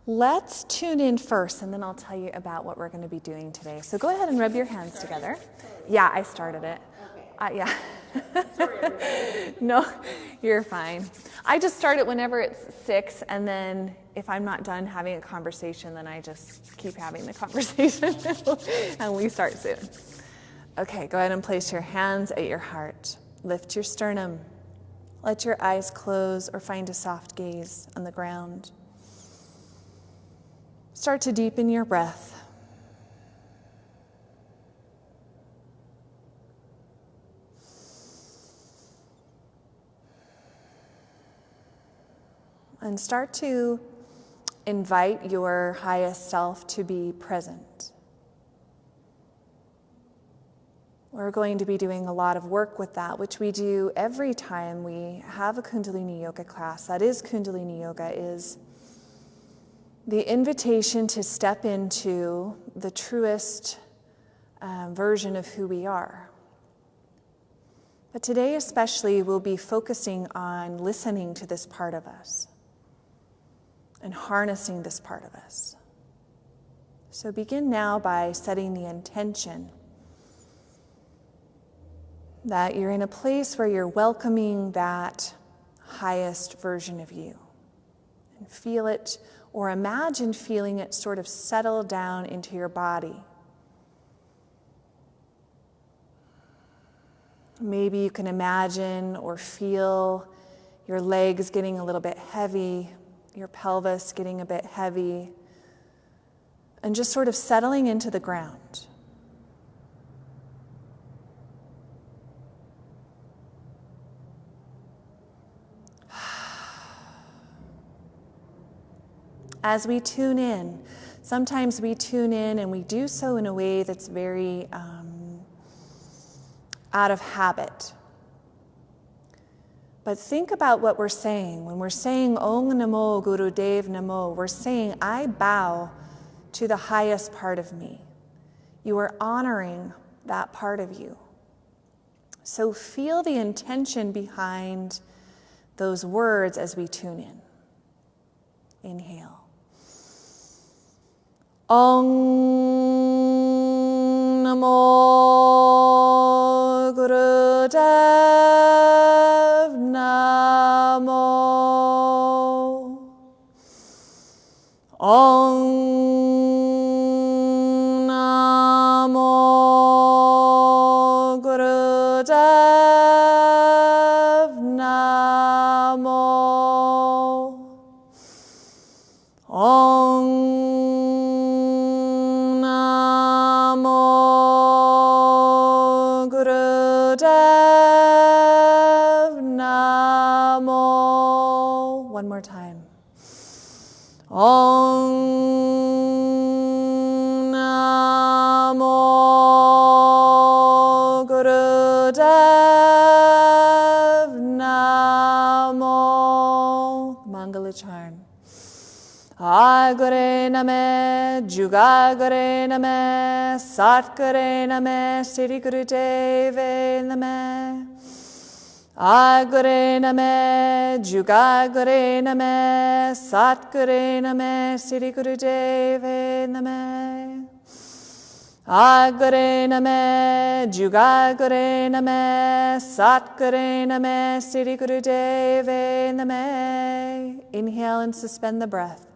Let's tune in first, and then I'll tell you about what we're going to be doing today. So go ahead and rub your hands together. Yeah, I started it. Yeah. Sorry. No, you're fine. I just start it whenever it's 6, and then if I'm not done having a conversation, then I just keep having the conversation, and we start soon. Okay, go ahead and place your hands at your heart. Lift your sternum. Let your eyes close or find a soft gaze on the ground. Start to deepen your breath. And start to invite your highest self to be present. We're going to be doing a lot of work with that, which we do every time we have a Kundalini Yoga class. That is Kundalini Yoga, is the invitation to step into the truest version of who we are. But today especially, we'll be focusing on listening to this part of us and harnessing this part of us. So begin now by setting the intention that you're in a place where you're welcoming that highest version of you. And feel it, or imagine feeling it sort of settle down into your body. Maybe you can imagine or feel your legs getting a little bit heavy, your pelvis getting a bit heavy, and just sort of settling into the ground. As we tune in, sometimes we tune in and we do so in a way that's very out of habit. But think about what we're saying. When we're saying Om Namo Gurudev Namo, we're saying, I bow to the highest part of me. You are honoring that part of you. So feel the intention behind those words as we tune in. Inhale. Om Namo Gurudev Namo. Om Namo Gurudev Namo. Om one more time. Om Namo Gurudev Namo. Mangala charm. Agare Name, Jugagare Name, Satkare Name, Sri Gurudeve Name. Agare Name, Jugagare Name, Satkare Name, Sri Gurudeve Name. Agare Name, Jugagare Name, Satkare Name, Sri Gurudeve Name. Inhale and suspend the breath.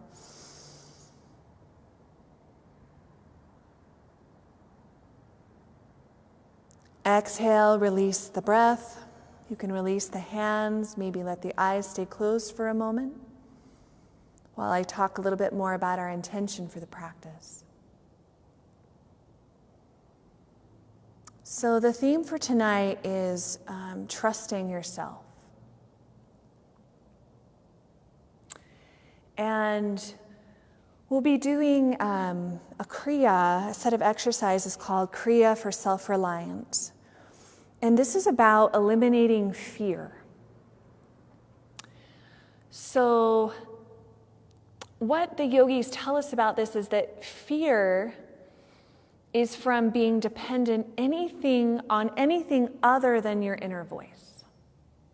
Exhale, release the breath. You can release the hands, maybe let the eyes stay closed for a moment while I talk a little bit more about our intention for the practice. So the theme for tonight is trusting yourself. And we'll be doing a kriya, a set of exercises called Kriya for Self-Reliance. And this is about eliminating fear. So what the yogis tell us about this is that fear is from being dependent on anything other than your inner voice.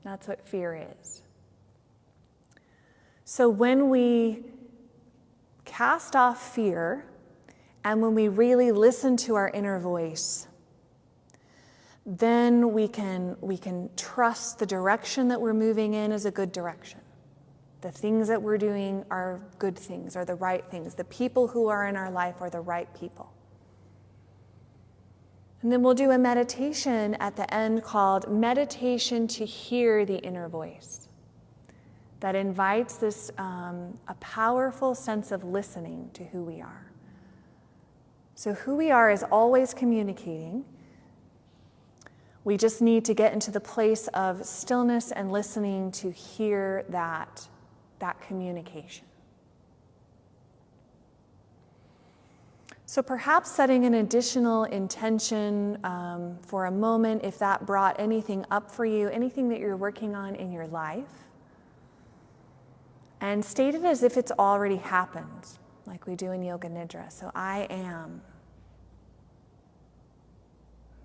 That's what fear is. So when we cast off fear and when we really listen to our inner voice, then we can trust the direction that we're moving in is a good direction. The things that we're doing are good things, are the right things. The people who are in our life are the right people. And then we'll do a meditation at the end called Meditation to Hear the Inner Voice. That invites this a powerful sense of listening to who we are. So who we are is always communicating. We just need to get into the place of stillness and listening to hear that communication. So perhaps setting an additional intention for a moment, if that brought anything up for you, anything that you're working on in your life, and state it as if it's already happened, like we do in Yoga Nidra. So I am.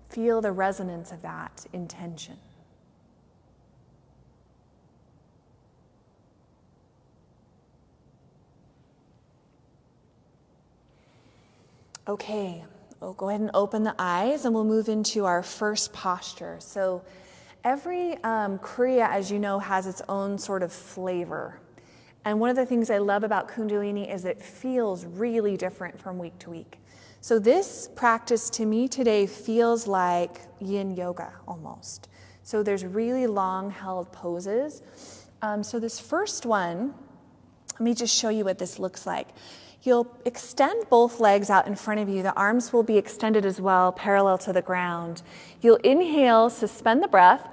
Feel the resonance of that intention. Okay, we'll go ahead and open the eyes and we'll move into our first posture. So every Kriya, as you know, has its own sort of flavor. And one of the things I love about Kundalini is it feels really different from week to week. So this practice to me today feels like yin yoga almost. So there's really long held poses. So this first one, let me just show you what this looks like. You'll extend both legs out in front of you. The arms will be extended as well, parallel to the ground. You'll inhale, suspend the breath,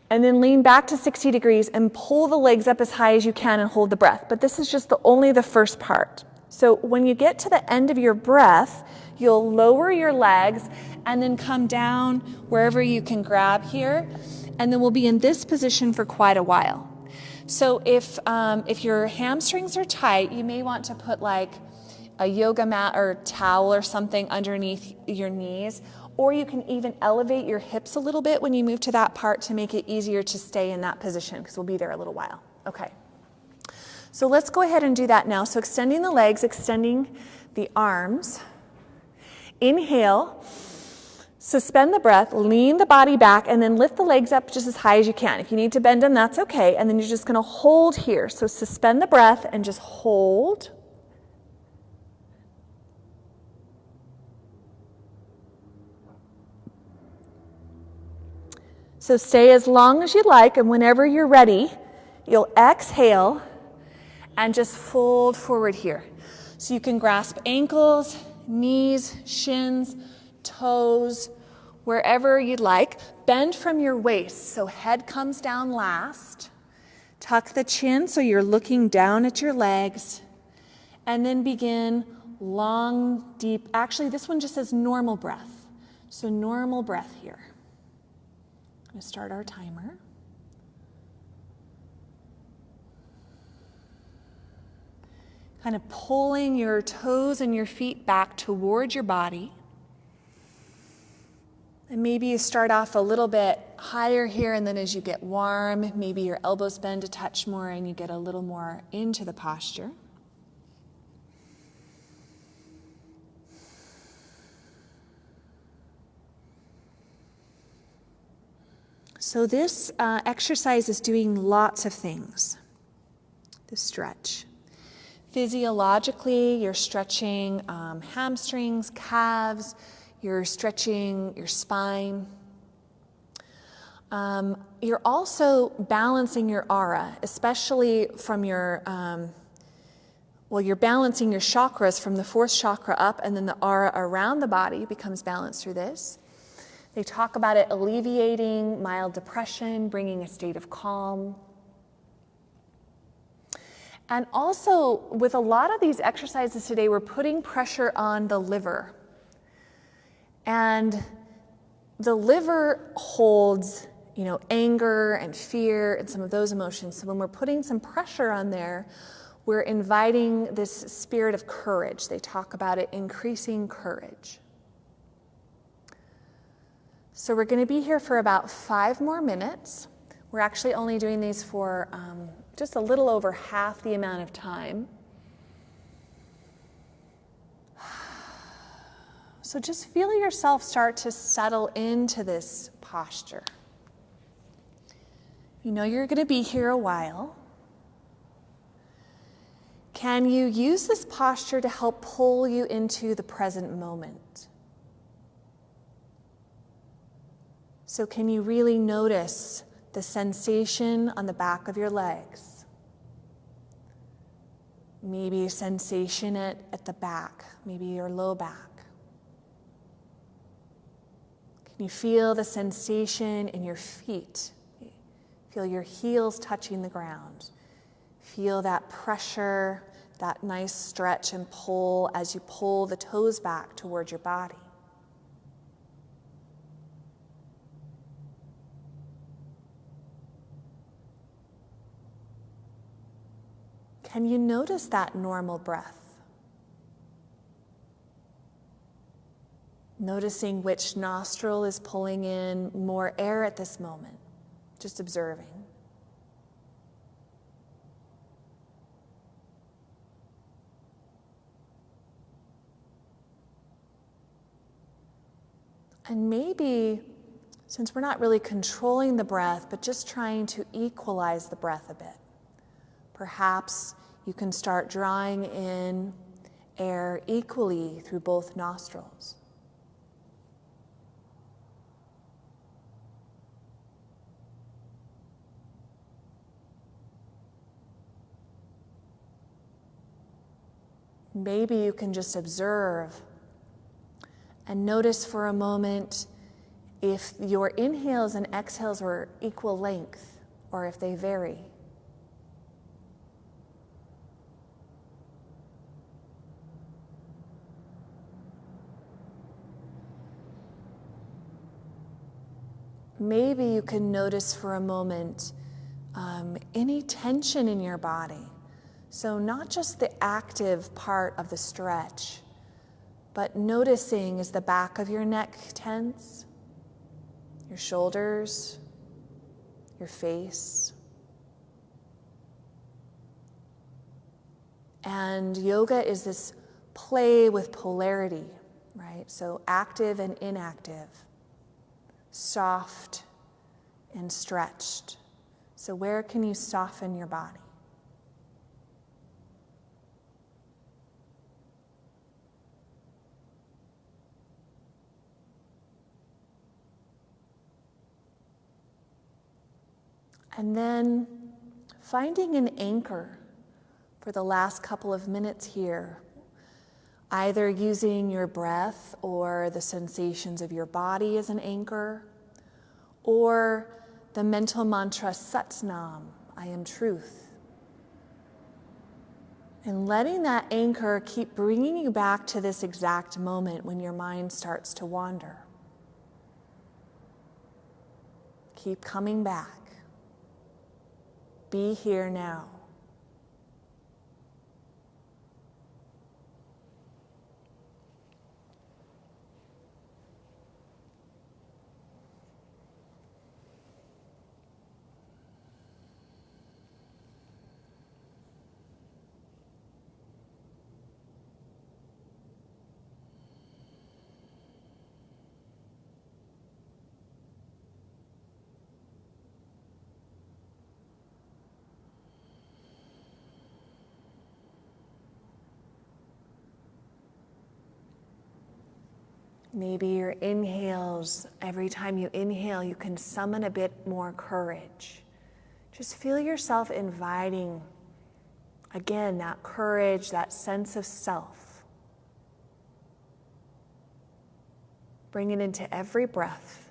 and then lean back to 60 degrees and pull the legs up as high as you can and hold the breath. But this is just only the first part. So when you get to the end of your breath, you'll lower your legs and then come down wherever you can grab here. And then we'll be in this position for quite a while. So if your hamstrings are tight, you may want to put like a yoga mat or towel or something underneath your knees, or you can even elevate your hips a little bit when you move to that part to make it easier to stay in that position, because we'll be there a little while. Okay. So let's go ahead and do that now. So extending the legs, extending the arms. Inhale. Suspend the breath, lean the body back, and then lift the legs up just as high as you can. If you need to bend them, that's okay. And then you're just going to hold here. So suspend the breath and just hold. So stay as long as you like, and whenever you're ready, you'll exhale and just fold forward here. So you can grasp ankles, knees, shins, toes, wherever you'd like. Bend from your waist, so head comes down last. Tuck the chin so you're looking down at your legs. And then begin long, deep, actually this one just says normal breath. So normal breath here. I'm going to start our timer. Kind of pulling your toes and your feet back towards your body. And maybe you start off a little bit higher here, and then as you get warm, maybe your elbows bend a touch more and you get a little more into the posture. So this exercise is doing lots of things. The stretch. Physiologically, you're stretching hamstrings, calves, you're stretching your spine. You're also balancing your aura, especially from your, you're balancing your chakras from the fourth chakra up, and then the aura around the body becomes balanced through this. They talk about it alleviating mild depression, bringing a state of calm. And also, with a lot of these exercises today, we're putting pressure on the liver. And the liver holds, anger and fear and some of those emotions. So when we're putting some pressure on there, we're inviting this spirit of courage. They talk about it increasing courage. So we're going to be here for about 5 more minutes. We're actually only doing these for just a little over half the amount of time. So just feel yourself start to settle into this posture. You know you're going to be here a while. Can you use this posture to help pull you into the present moment? So can you really notice the sensation on the back of your legs? Maybe a sensation at the back, maybe your low back. Can you feel the sensation in your feet? Feel your heels touching the ground. Feel that pressure, that nice stretch and pull as you pull the toes back towards your body. Can you notice that normal breath? Noticing which nostril is pulling in more air at this moment, just observing. And maybe, since we're not really controlling the breath, but just trying to equalize the breath a bit, perhaps you can start drawing in air equally through both nostrils. Maybe you can just observe and notice for a moment if your inhales and exhales are equal length or if they vary. Maybe you can notice for a moment any tension in your body. So not just the active part of the stretch, but noticing is the back of your neck tense, your shoulders, your face. And yoga is this play with polarity, right? So active and inactive, soft and stretched. So where can you soften your body? And then finding an anchor for the last couple of minutes here, either using your breath or the sensations of your body as an anchor, or the mental mantra Sat Nam, I am truth. And letting that anchor keep bringing you back to this exact moment when your mind starts to wander. Keep coming back. Be here now. Maybe your inhales, every time you inhale, you can summon a bit more courage. Just feel yourself inviting, again, that courage, that sense of self. Bring it into every breath.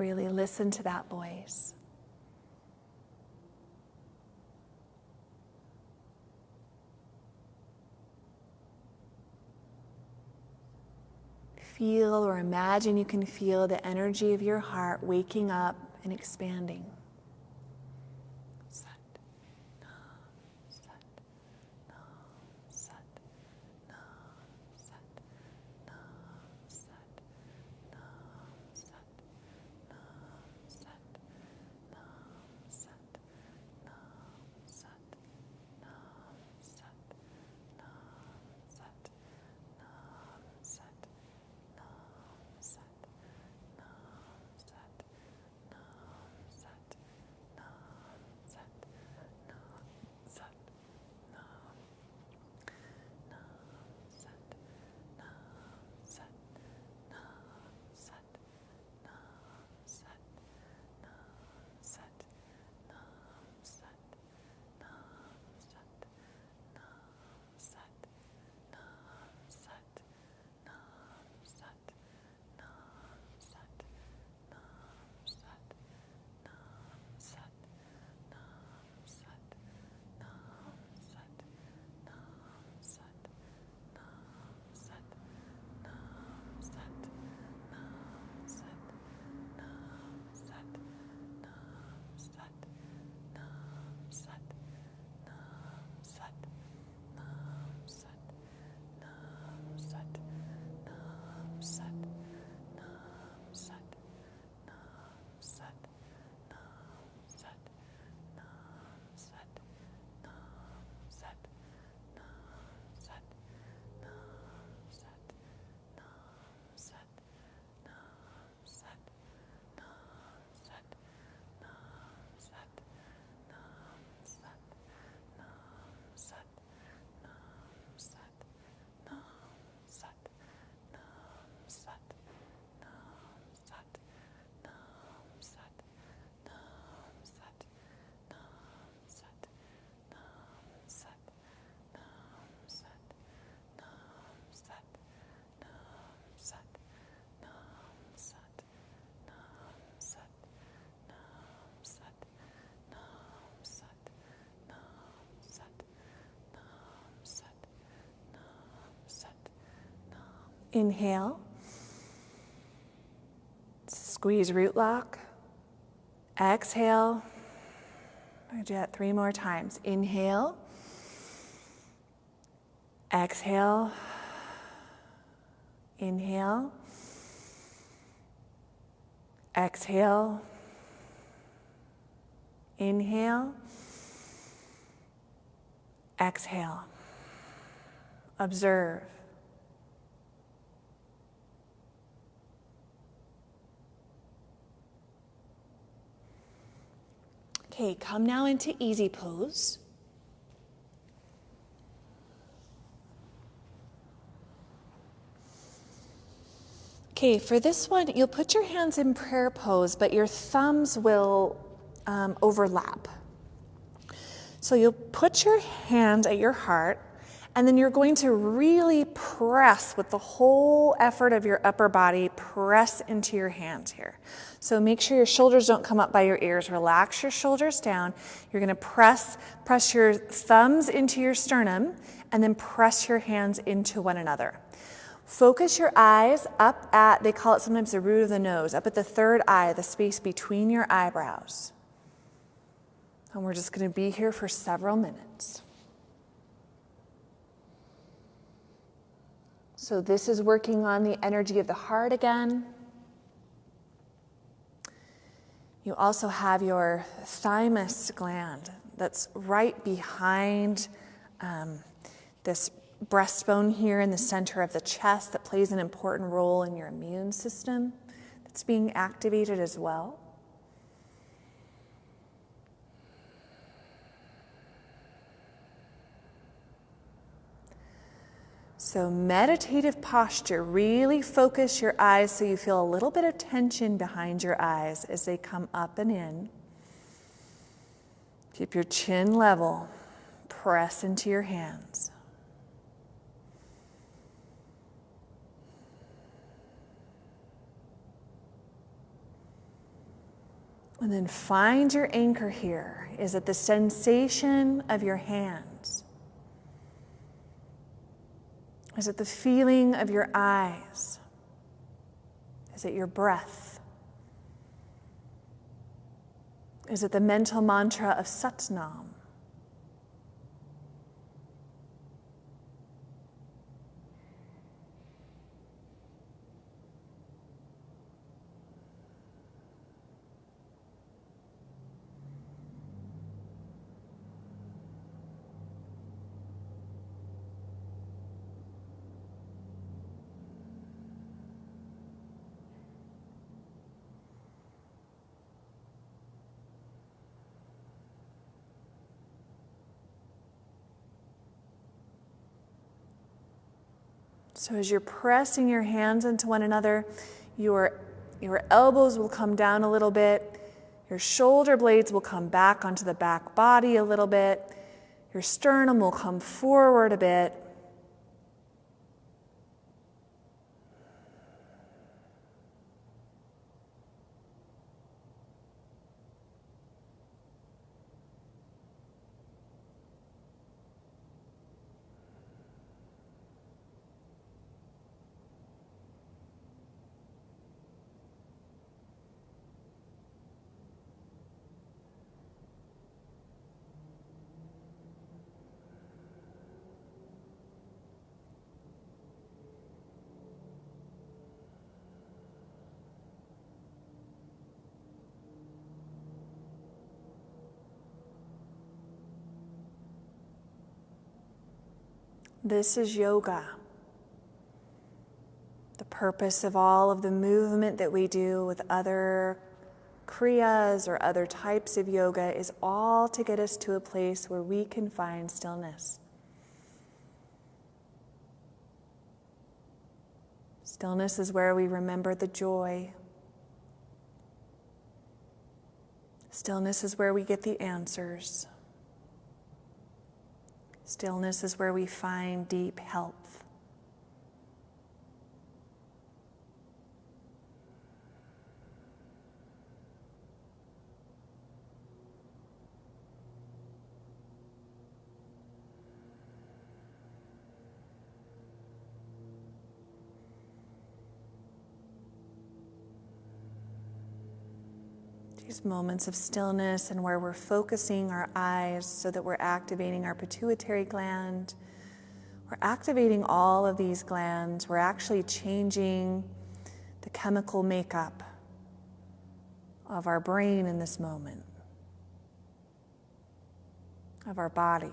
Really listen to that voice. Feel or imagine you can feel the energy of your heart waking up and expanding. Inhale. Squeeze root lock. Exhale. I'll do that 3 more times. Inhale. Exhale. Inhale. Exhale. Inhale. Exhale. Observe. Okay, come now into easy pose. Okay, for this one, you'll put your hands in prayer pose, but your thumbs will overlap. So you'll put your hand at your heart, and then you're going to really press with the whole effort of your upper body, press into your hands here. So make sure your shoulders don't come up by your ears. Relax your shoulders down. You're going to press your thumbs into your sternum, and then press your hands into one another. Focus your eyes up at, they call it sometimes the root of the nose, up at the third eye, the space between your eyebrows. And we're just going to be here for several minutes. So this is working on the energy of the heart again. You also have your thymus gland that's right behind this breastbone here in the center of the chest that plays an important role in your immune system. That's being activated as well. So meditative posture, really focus your eyes so you feel a little bit of tension behind your eyes as they come up and in. Keep your chin level, press into your hands. And then find your anchor here. Is it the sensation of your hands? Is it the feeling of your eyes? Is it your breath? Is it the mental mantra of Satnam? So as you're pressing your hands into one another, your elbows will come down a little bit, your shoulder blades will come back onto the back body a little bit, your sternum will come forward a bit. This is yoga. The purpose of all of the movement that we do with other kriyas or other types of yoga is all to get us to a place where we can find stillness. Stillness is where we remember the joy. Stillness is where we get the answers. Stillness is where we find deep health. These moments of stillness and where we're focusing our eyes so that we're activating our pituitary gland. We're activating all of these glands. We're actually changing the chemical makeup of our brain in this moment, of our body.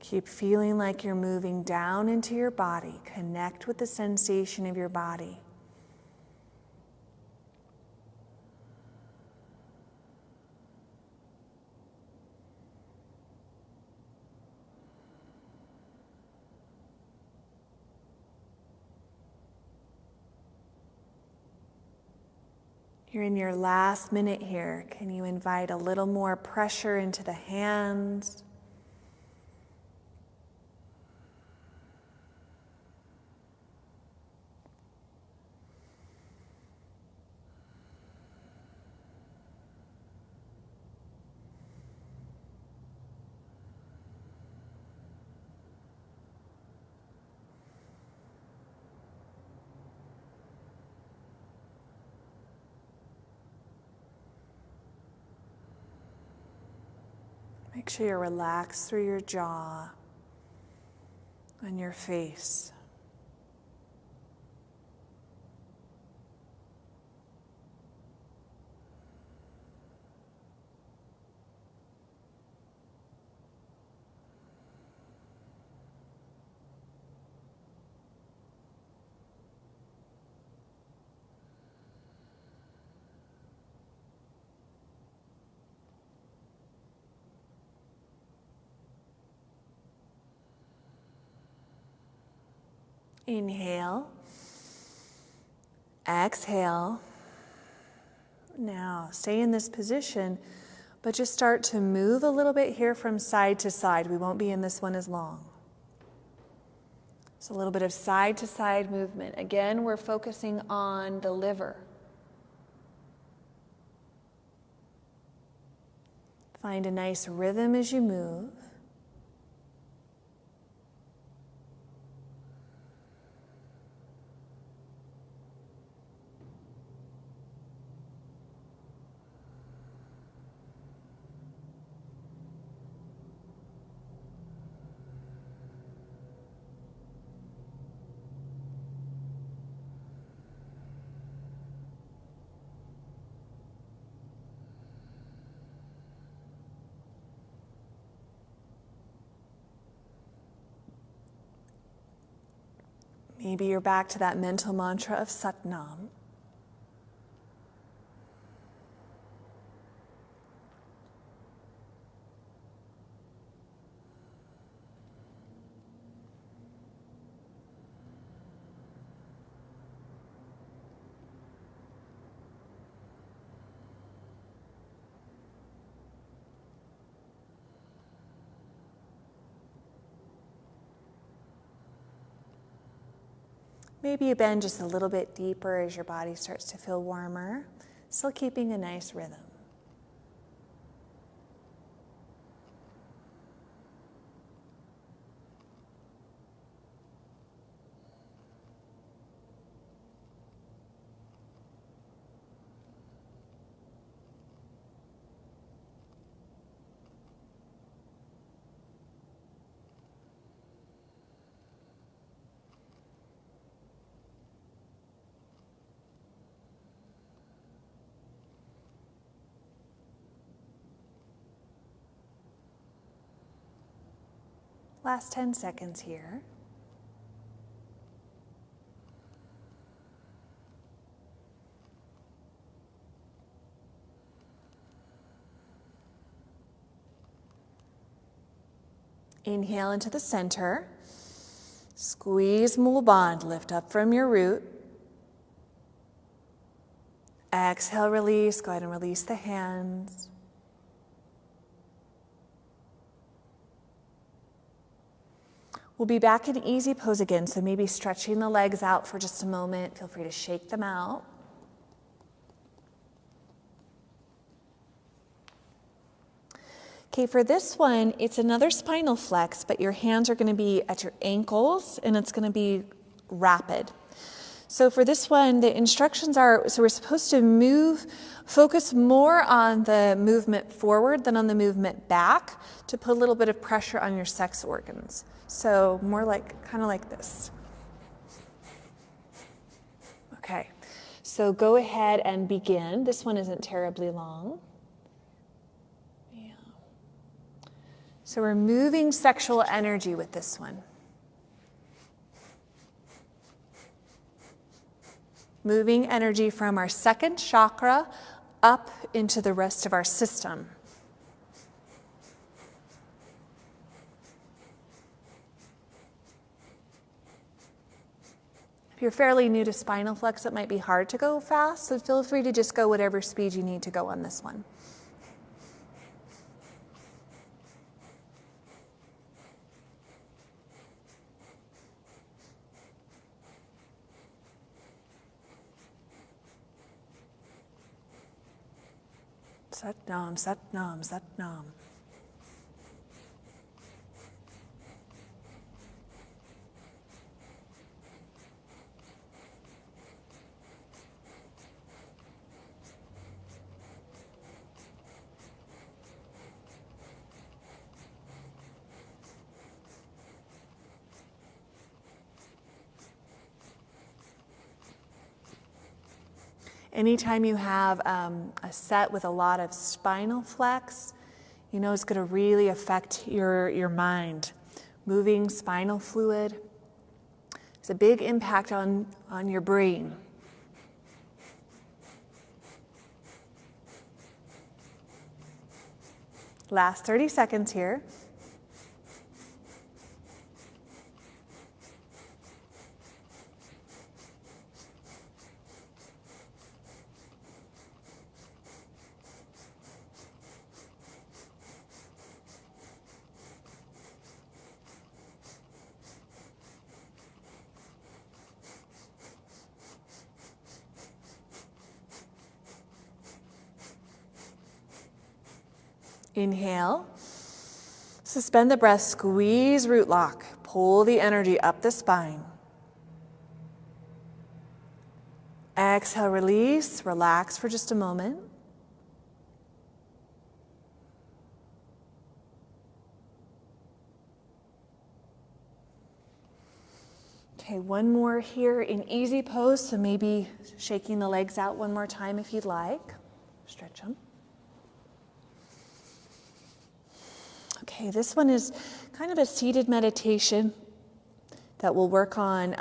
Keep feeling like you're moving down into your body. Connect with the sensation of your body. You're in your last minute here. Can you invite a little more pressure into the hands? Make sure you're relaxed through your jaw and your face. Inhale, exhale. Now stay in this position, but just start to move a little bit here from side to side. We won't be in this one as long. So a little bit of side to side movement. Again, we're focusing on the liver. Find a nice rhythm as you move. Maybe you're back to that mental mantra of Satnam. Maybe you bend just a little bit deeper as your body starts to feel warmer, still keeping a nice rhythm. Last 10 seconds here. Inhale into the center. Squeeze Mula Bandha, lift up from your root. Exhale, release. Go ahead and release the hands. We'll be back in easy pose again, so maybe stretching the legs out for just a moment. Feel free to shake them out. Okay, for this one, it's another spinal flex, but your hands are going to be at your ankles, and it's going to be rapid. So for this one, the instructions are, so we're supposed to focus more on the movement forward than on the movement back to put a little bit of pressure on your sex organs. So more like, kind of like this. Okay, so go ahead and begin. This one isn't terribly long. Yeah. So we're moving sexual energy with this one. Moving energy from our second chakra up into the rest of our system. If you're fairly new to spinal flex, it might be hard to go fast, so feel free to just go whatever speed you need to go on this one. Sat Nam, Sat Nam, Sat Nam. Anytime you have a set with a lot of spinal flex, you know it's going to really affect your mind. Moving spinal fluid has a big impact on your brain. Last 30 seconds here. Inhale, suspend the breath, squeeze root lock, pull the energy up the spine. Exhale, release, relax for just a moment. Okay, one more here in easy pose, so maybe shaking the legs out one more time if you'd like. Stretch them. Okay, this one is kind of a seated meditation that will work on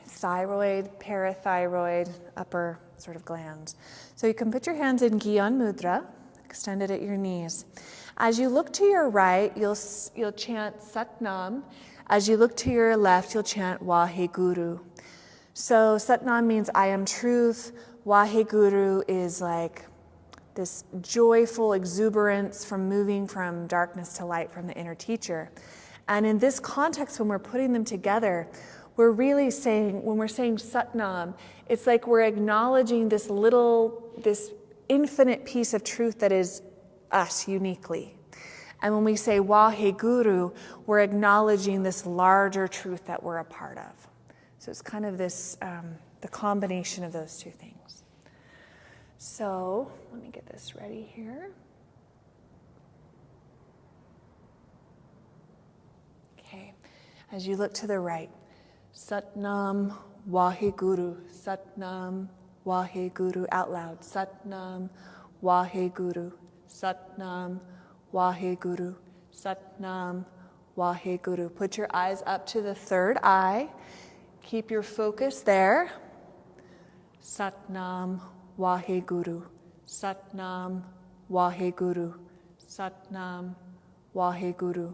thyroid, parathyroid, upper sort of glands. So you can put your hands in Gyan Mudra, extended at your knees. As you look to your right, you'll chant Sat Nam. As you look to your left, you'll chant Waheguru. So Sat Nam means I am truth. Waheguru is like this joyful exuberance from moving from darkness to light from the inner teacher. And in this context, when we're putting them together, we're really saying, when we're saying Sat Nam, it's like we're acknowledging this infinite piece of truth that is us uniquely. And when we say Waheguru, we're acknowledging this larger truth that we're a part of. So it's kind of this, the combination of those two things. So let me get this ready here. Okay, as you look to the right, Sat Nam Waheguru, Sat Nam Waheguru, out loud. Sat Nam Waheguru, Sat Nam Waheguru, Sat Nam Waheguru. Put your eyes up to the third eye. Keep your focus there. Sat Nam Waheguru, Sat Nam Waheguru, Sat Nam Waheguru,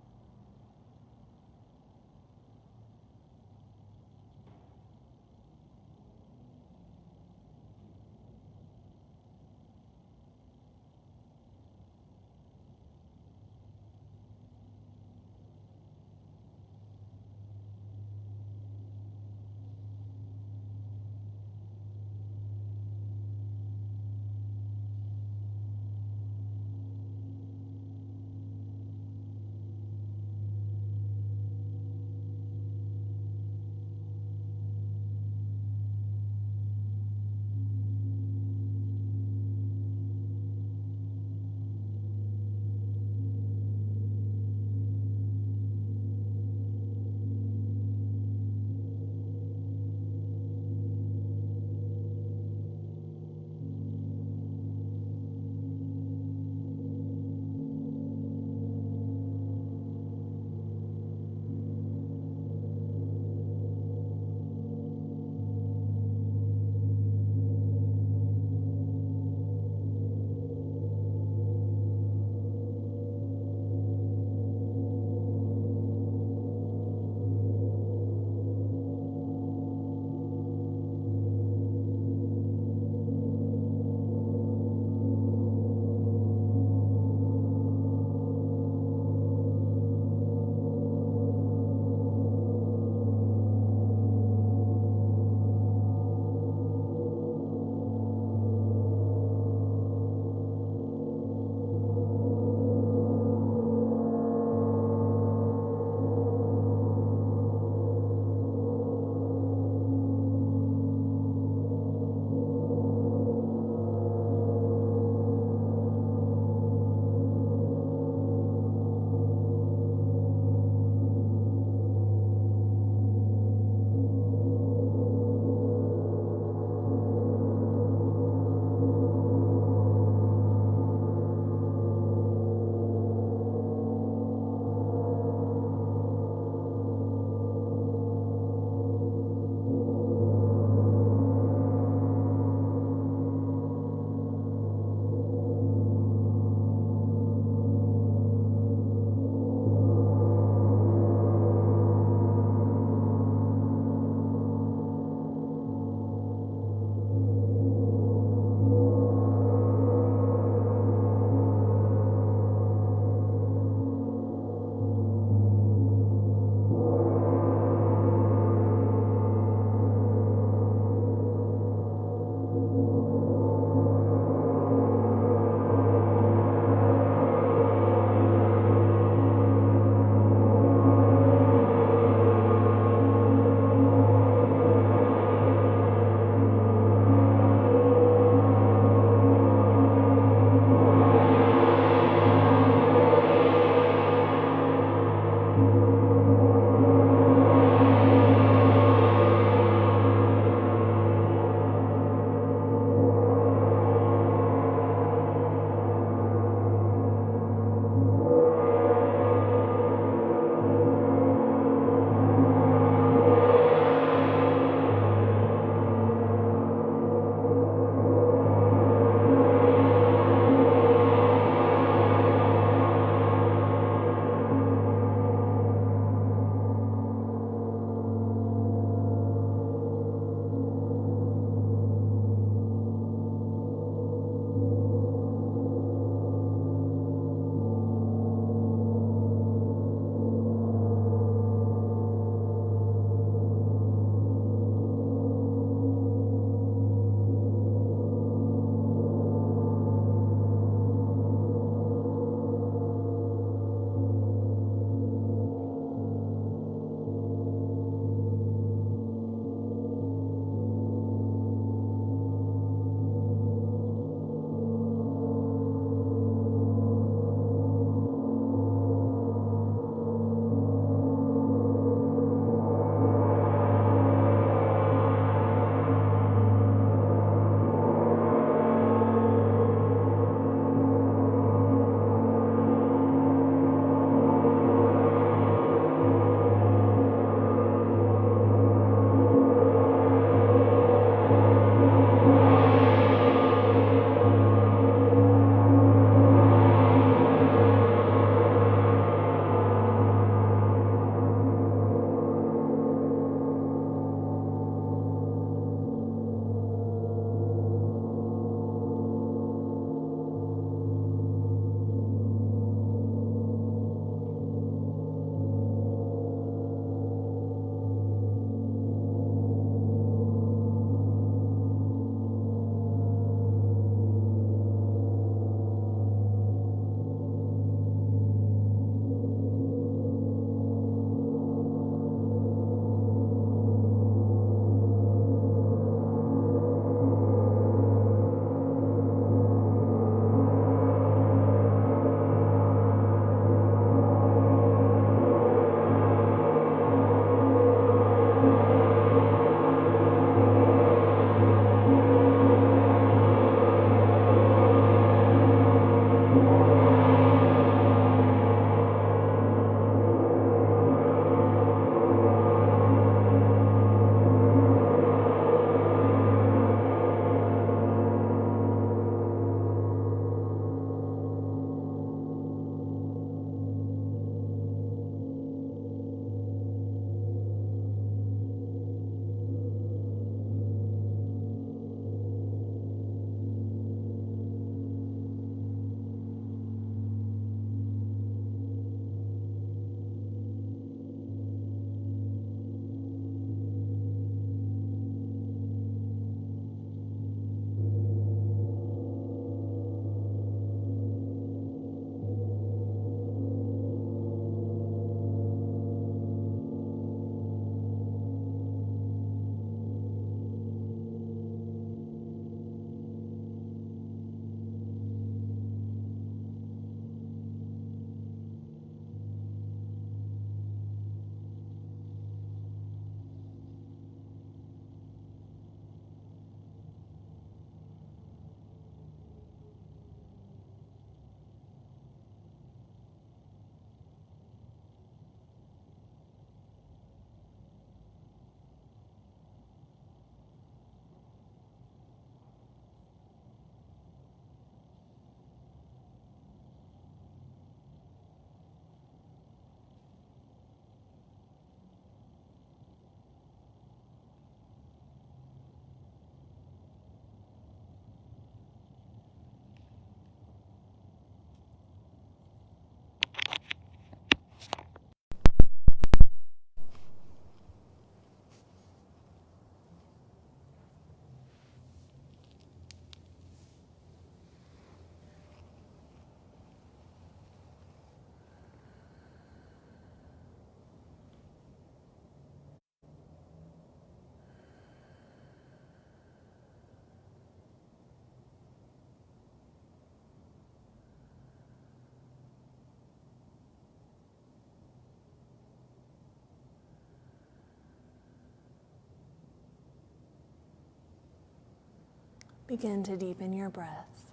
Begin to deepen your breath.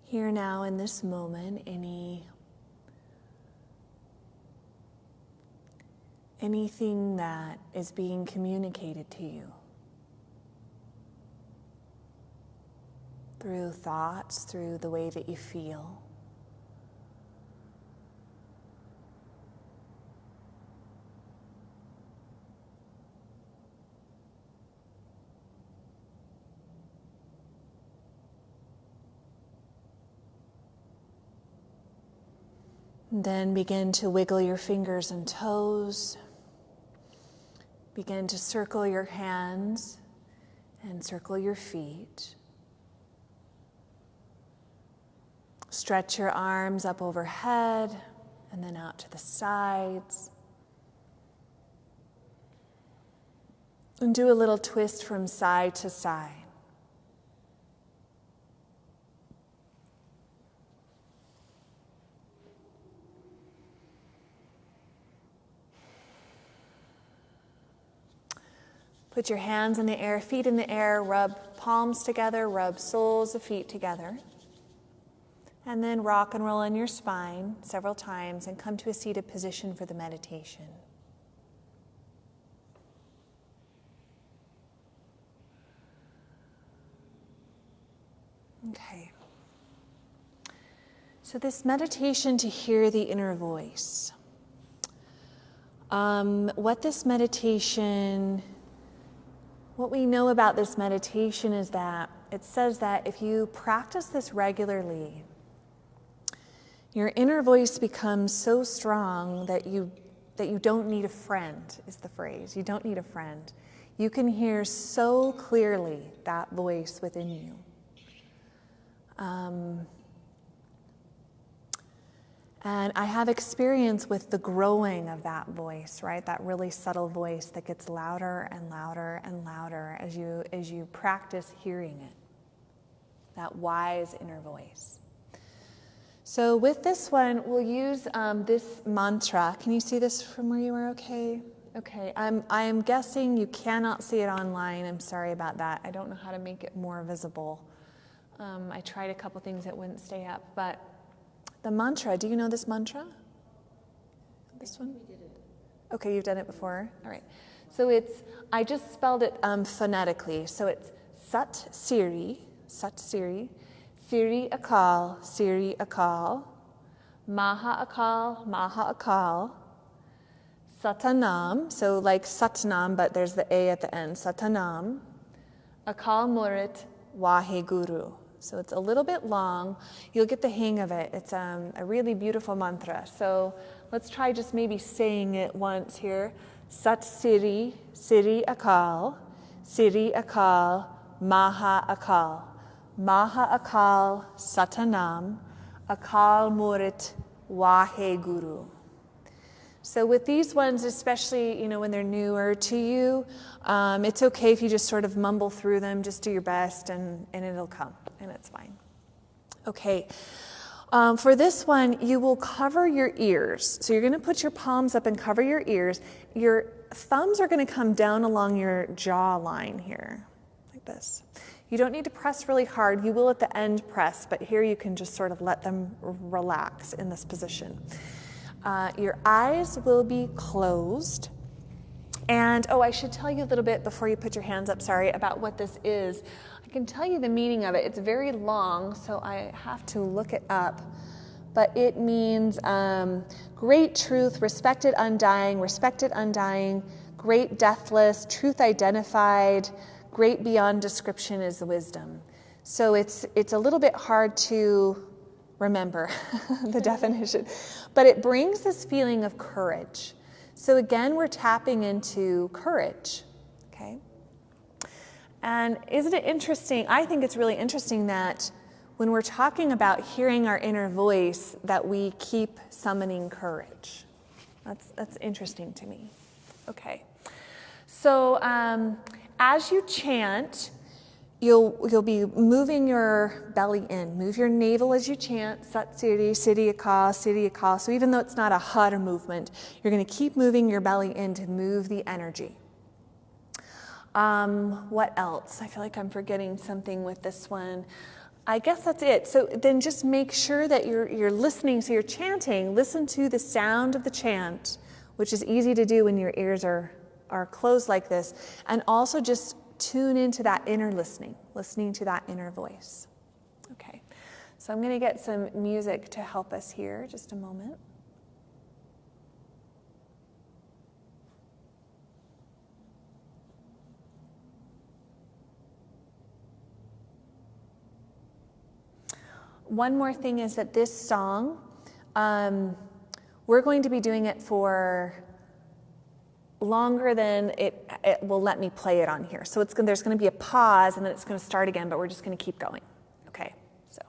Here now in this moment, anything that is being communicated to you through thoughts, through the way that you feel. Then begin to wiggle your fingers and toes. Begin to circle your hands and circle your feet. Stretch your arms up overhead and then out to the sides. And do a little twist from side to side. Put your hands in the air, feet in the air, rub palms together, rub soles of feet together. And then rock and roll in your spine several times and come to a seated position for the meditation. Okay. So this meditation to hear the inner voice. What we know about this meditation is that it says that if you practice this regularly, your inner voice becomes so strong that you don't need a friend, is the phrase. You don't need a friend. You can hear so clearly that voice within you. And I have experience with the growing of that voice, right? That really subtle voice that gets louder and louder and louder as you practice hearing it. That wise inner voice. So with this one, we'll use this mantra. Can you see this from where you are? Okay. Okay. I am guessing you cannot see it online. I'm sorry about that. I don't know how to make it more visible. I tried a couple things that wouldn't stay up, but the mantra, do you know this mantra? This one? We did it. Okay, you've done it before? All right. So I just spelled it phonetically. So it's Sat Siri, Siri Akal, Maha Akal, Satanam, so like Satnam, but there's the A at the end, Satanam, Akal Murit Waheguru. So it's a little bit long. You'll get the hang of it. It's a really beautiful mantra. So let's try just maybe saying it once here. Sat Siri, Siri Akal, Maha Akal. Maha Akal, Satanam, Akal Murit Waheguru. So with these ones, especially, when they're newer to you, it's okay if you just sort of mumble through them. Just do your best and it'll come, and it's fine. Okay. For this one, you will cover your ears. So you're going to put your palms up and cover your ears. Your thumbs are going to come down along your jawline here, like this. You don't need to press really hard. You will at the end press, but here you can just sort of let them relax in this position. Your eyes will be closed. And, I should tell you a little bit before you put your hands up, about what this is. I can tell you the meaning of it. It's very long, so I have to look it up. But it means great truth, respected undying, great deathless, truth identified, great beyond description is the wisdom. So it's a little bit hard to remember the definition, but it brings this feeling of courage. So again, we're tapping into courage, okay? And isn't it interesting? I think it's really interesting that when we're talking about hearing our inner voice, that we keep summoning courage. That's interesting to me. Okay. So as you chant, you'll be moving your belly in. Move your navel as you chant Sat Siri, Siddhi Aka, Siddhi Aka. So even though it's not a hara movement, you're going to keep moving your belly in to move the energy. What else? I feel like I'm forgetting something with this one. I guess that's it. So then just make sure that you're listening. So you're chanting, listen to the sound of the chant, which is easy to do when your ears are closed like this. And also just tune into that inner listening to that inner voice. Okay, so I'm going to get some music to help us here. Just a moment. One more thing is that this song, we're going to be doing it for longer than it will let me play it on here. So there's going to be a pause and then it's going to start again, but we're just going to keep going. Okay, so.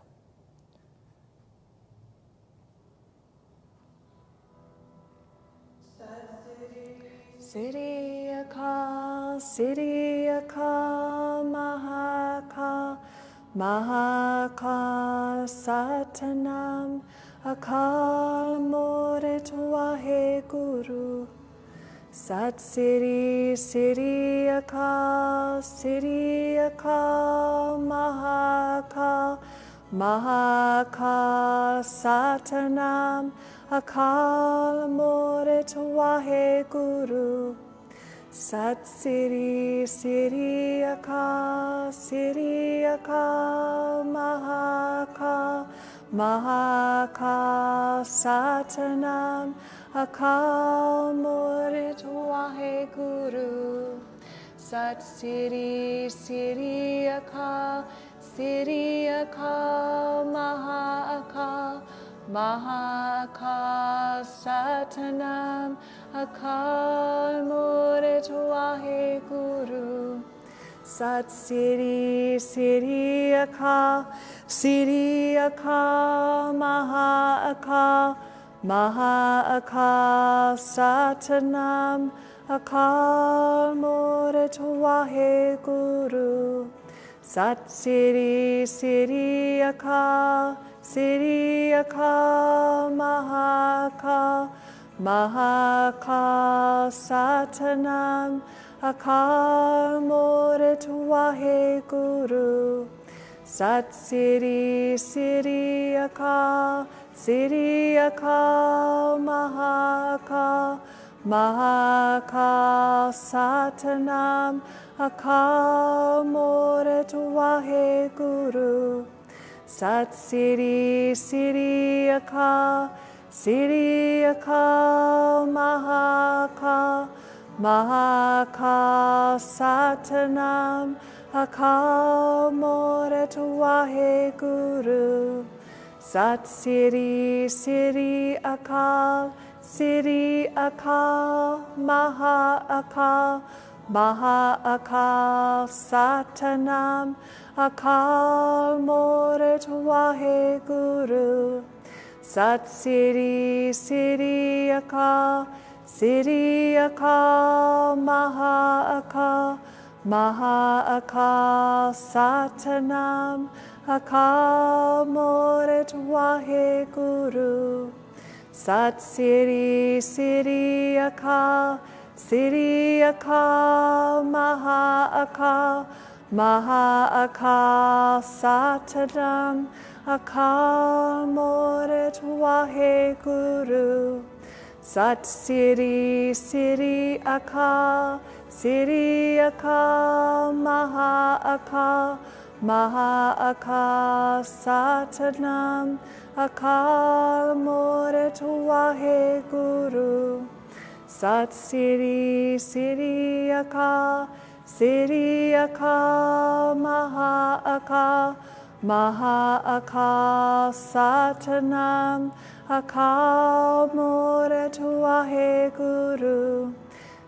Siddhi Aka, Siddhi Aka, Mahaka, Mahaka, Satanam, Akal Morit Wahe Guru. Sat Siri, Siri Aka, Siri Aka, Mahaka, Mahaka, Satanam, Akal Morit Wahe Guru. Sat Siri, Siri Aka, Siri Aka, Mahaka, Mahaka, Satanam, Akal Morit Wahe Guru. Sat Siri, Siri Aka, Siri Aka, Mahaka, Mahaka, Satanam, Akal Morit Wahe Guru. Sat Siri, Siri Aka, Siri Aka, Mahaka, Mahaka, Satanam, Akal Morit Wahe Guru. Sat Siri, Siri Aka, Siri Aka, Mahaka, Mahaka, Satanam, Akal Morit Wahe Guru. Sat Siri, Siri Aka, Siri Aka, Mahaka, Mahaka, Satanam, Akal Morit Wahe Guru. Sat Siri, Siri Aka, Siri Aka, Mahaka, Mahaka, Satanam, Akal Morit Wahe Guru. Sat Siri, Siri Aka, Siri Aka, Mahaka, Mahaka, Satanam, Akal Morit Wahe Guru. Sat Siri, Siri Aka, Siri Aka, Mahaka, Mahaka, Satanam, Akal Morit Wahe Guru. Sat Siri, Siri Aka, Siri Aka, Mahaka, Mahaka, Satanam, Akal Morit Wahe Guru. Sat Siri, Siri Aka, Siri Aka, Mahaka, Mahaka, Satanam, Akal Morit Wahe Guru. Sat Siri, Siri Aka, Siri Aka, Mahaka, Mahaka, Satanam, Akal Morit Wahe Guru.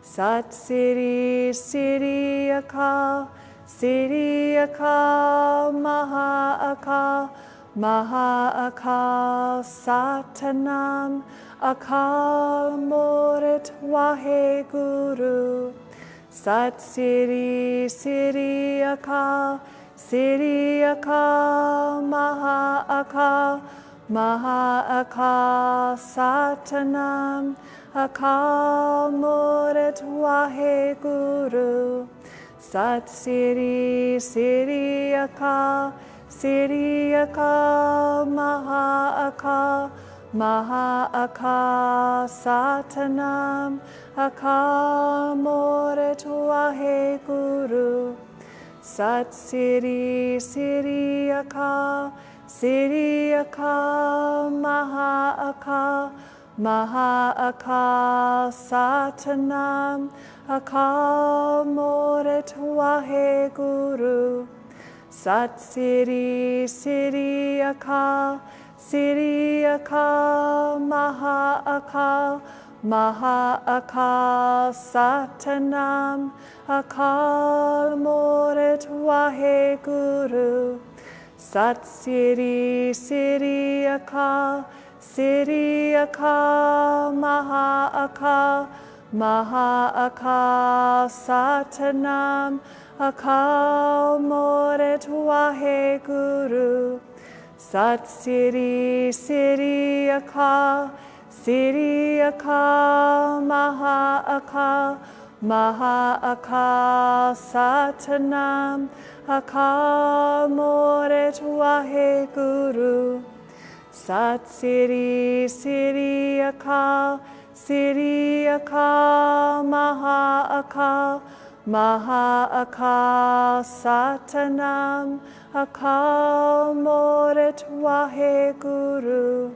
Sat Siri, Siri Aka, Siri Aka, Mahaka, Mahaka, Satanam, Akal Morit Wahe Guru. Sat Siri, Siri Aka, Siri Akal, Maha Akal, Maha Akal Satanam, Akal Murit Wahe Guru, Sat Siri, Siri Akal, Siri Akal, Maha Akal, Maha Akal Satanam, Akal Murit Wahe Guru, Sat Siri, Siri Akal, Siri Akal, Maha Akal, Maha Akal Satanam, Akal Murit Wahe Guru, Sat Siri, Siri Akal, Siri Akal, Maha Akal, Maha Akal Satanam, Akal Murit Wahe Guru, Sat Siri, Siri Akal, Siri Akal, Maha Akal, Maha Akal Satanam, Akal Murit Wahe Guru, Sat Siri, Siri Akal, Siri Akal, Maha Akal, Maha Akal Satanam, Akal Murit Wahe Guru, Sat Siri, Siri Akal, Siri Akal, Maha Akal, Maha Akal Satanam, Akal Murit Wahe Guru,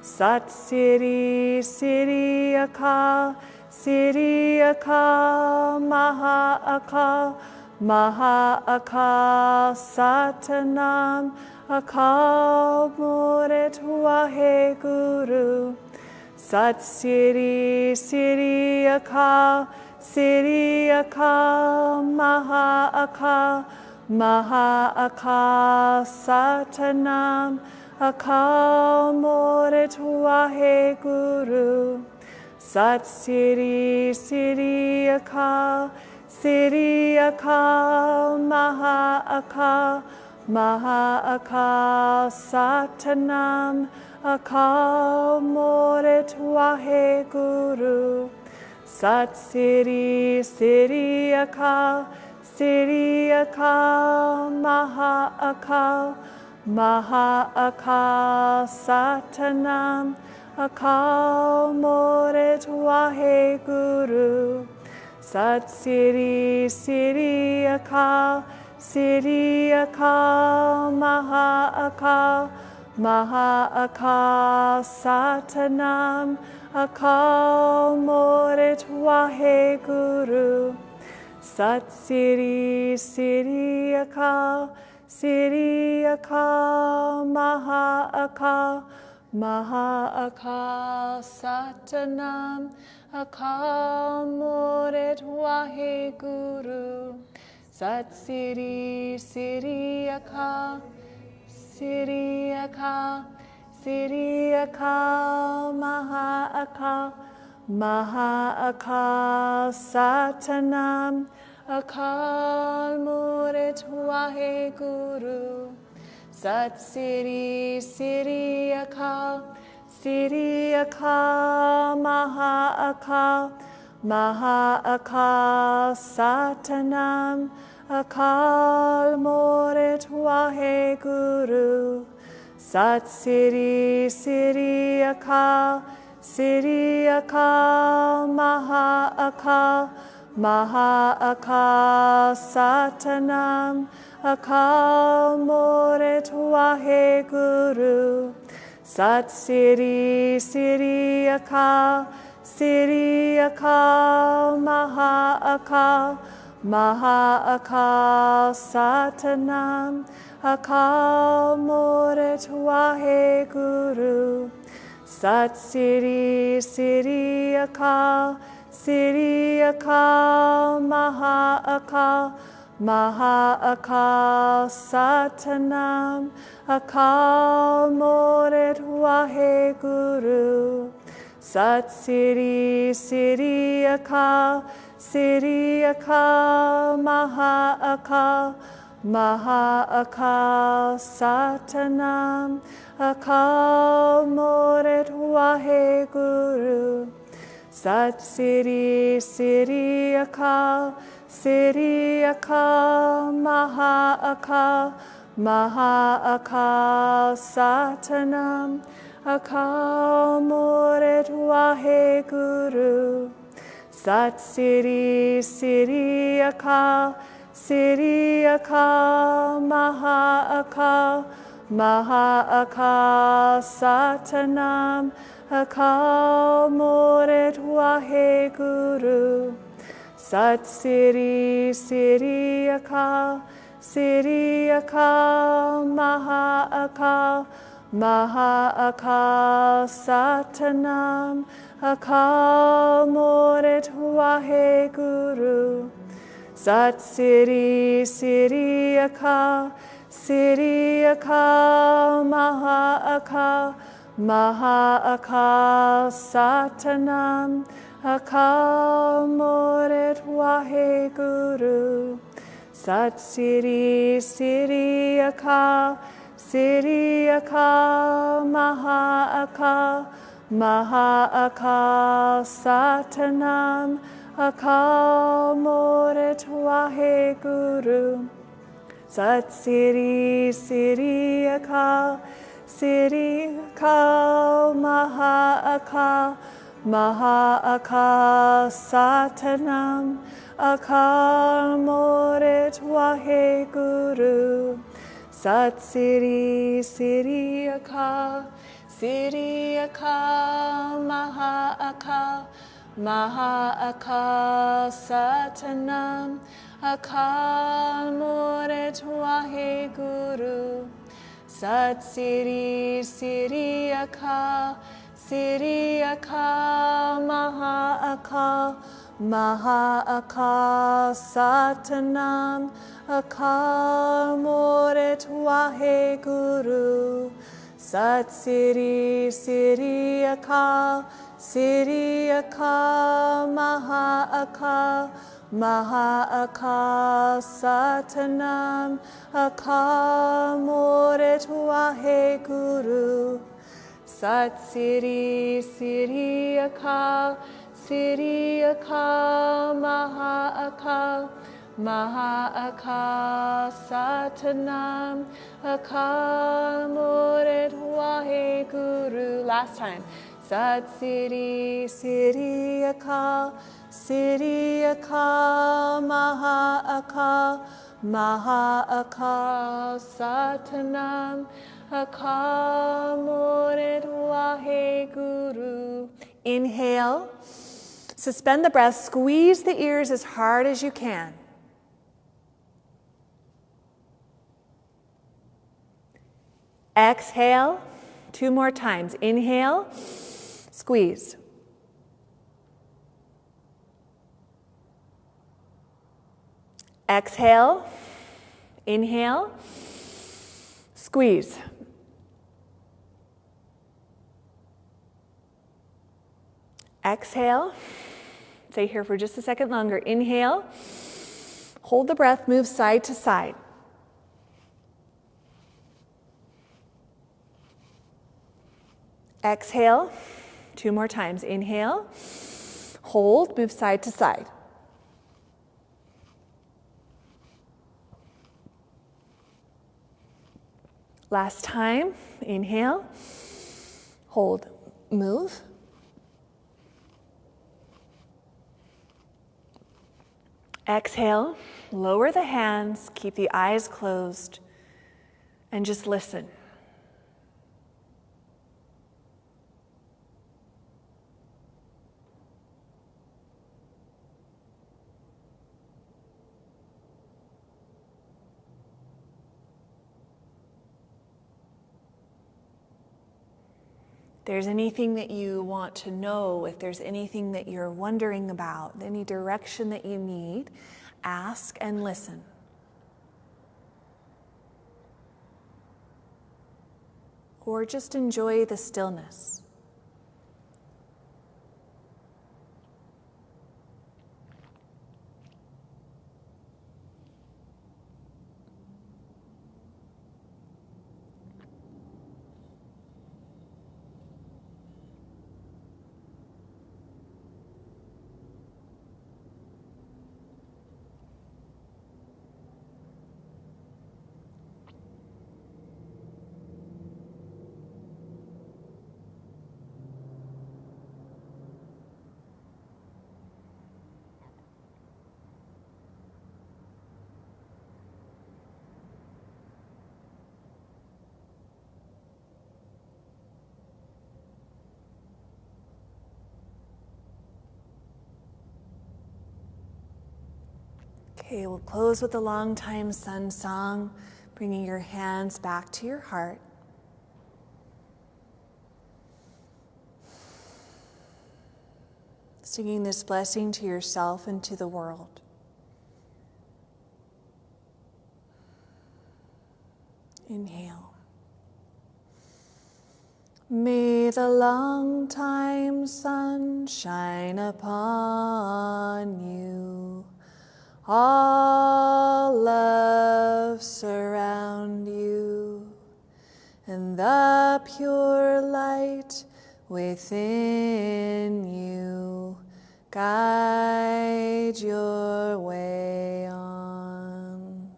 Sat Siri, Siri Akal, Siri Akal, Maha Akal, Maha Akal Satanam, Akal Murit Wahe Guru, Sat Siri, Siri Akal, Siri Akal, Maha Akal, Maha Akal Satanam, Akal Murit Wahe Guru, Sat Siri, Siri Akal, Siri Akal, Maha Akal, Maha Akal Satanam, Akal Murit Wahe Guru, Sat Siri, Siri Akal, Siri Akal, Maha Akal, Maha Akal Satanam, Akal Murit Wahe Guru, Sat Siri, Siri Akal, Siri Akal, Maha Akal, Maha Akal Satanam, Akal Murit Wahe Guru, Sat Siri, Siri Akal, Siri Akal, Maha Akal, Maha Akal Satanam, Akal Murit Wahe Guru, Sat Siri, Siri Akal, Siri Akal, Siri Akal, Maha Akal, Maha Akal Satanam, Akal Murit Wahe Guru, Sat Siri, Siri Akal, Siri Akal, Maha Akal, Maha Akal Satanam, Akal Murit Wahe Guru, Sat Siri, Siri Akal, Siri Akal, Maha Akal, Maha Akal Satanam, Akal Murit Wahe Guru, Sat Siri, Siri Akal, Siri Akal, Maha Akal, Maha Akal Satanam, Akal Murit Wahe Guru, Sat Siri, Siri Akal, Siri Akal, Maha Akal, Maha Akal Satanam, Akal Murit Wahe Guru, Sat Siri, Siri Akal, Siri Akal, Maha Akal, Maha Akal Satanam Akal Morit Wahe Guru Sat Siri Siri Akal Siri Akal Maha Akal Satanam Akal Morit Wahe Guru Sat Siri Siri Akal Siri Akal Maha Akal Satanam Akal Morit Wahe Guru Sat Siri Siri Akal Siri Akal Maha Akal Satanam Akal Morit Wahe Guru Sat Siri Siri Akal Siri Akal Maha Akal Satanam Akal Morit Wahe Guru Sat Siri Siri Akal Siri Akal Maha Akal Satanam Akal Morit Wahe Guru Sat Siri Siri Akal Siri Akal Maha Akal Satanam Akal Morit Wahe Guru Sat Siri Siri Akal Siri Akal Maha Akal Satanam Akal Morit Wahe Guru Sat Siri Siri Akal Siri Akal Maha Akal Satanam Akal Morit Wahe Guru Sat Siri Siri Akal Siri Akal Maha Akal Satanam Akal Morit Wahe Guru Sat Siri Siri Akal Siri Akal Maha Akal Satanam Akal Morit Wahe Guru. Last time. Sat Siri Siri Akal Siri Akal Maha Akal Satanam Akal Morit Wahe Guru. Inhale. Suspend the breath. Squeeze the ears as hard as you can. Exhale. 2 more times. Inhale. Squeeze. Exhale. Inhale. Squeeze. Exhale. Stay here for just a second longer. Inhale. Hold the breath. Move side to side. Exhale. 2 more times. Inhale. Hold. Move side to side. Last time. Inhale. Hold. Move. Exhale. Lower the hands. Keep the eyes closed. And just listen. If there's anything that you want to know, if there's anything that you're wondering about, any direction that you need, ask and listen. Or just enjoy the stillness. Okay, we'll close with the long time sun song, bringing your hands back to your heart. Singing this blessing to yourself and to the world. Inhale. May the long time sun shine upon you. All love surround you, and the pure light within you guide your way on.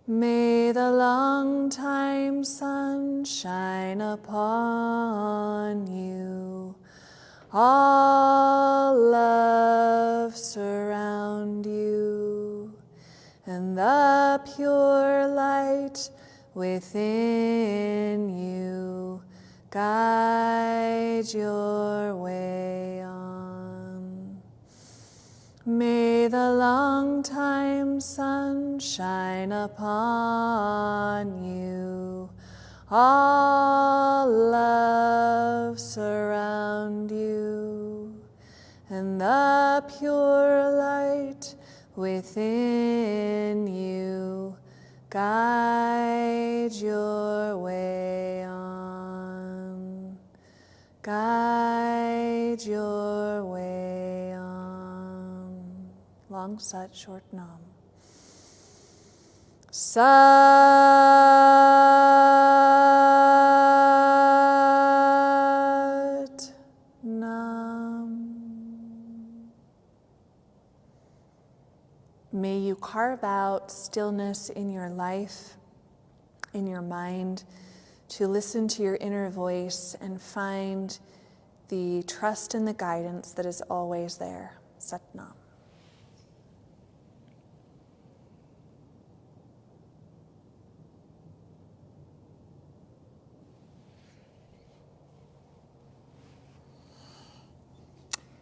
May the long time sun shine upon you. All love surround you, and the pure light within you guide your way on. May the long time sun shine upon you. All love surround you, and the pure light within you guide your way on. Guide your way on. Long Sat, short Nam. Sat Nam. May you carve out stillness in your life, in your mind, to listen to your inner voice and find the trust and the guidance that is always there. Sat Nam.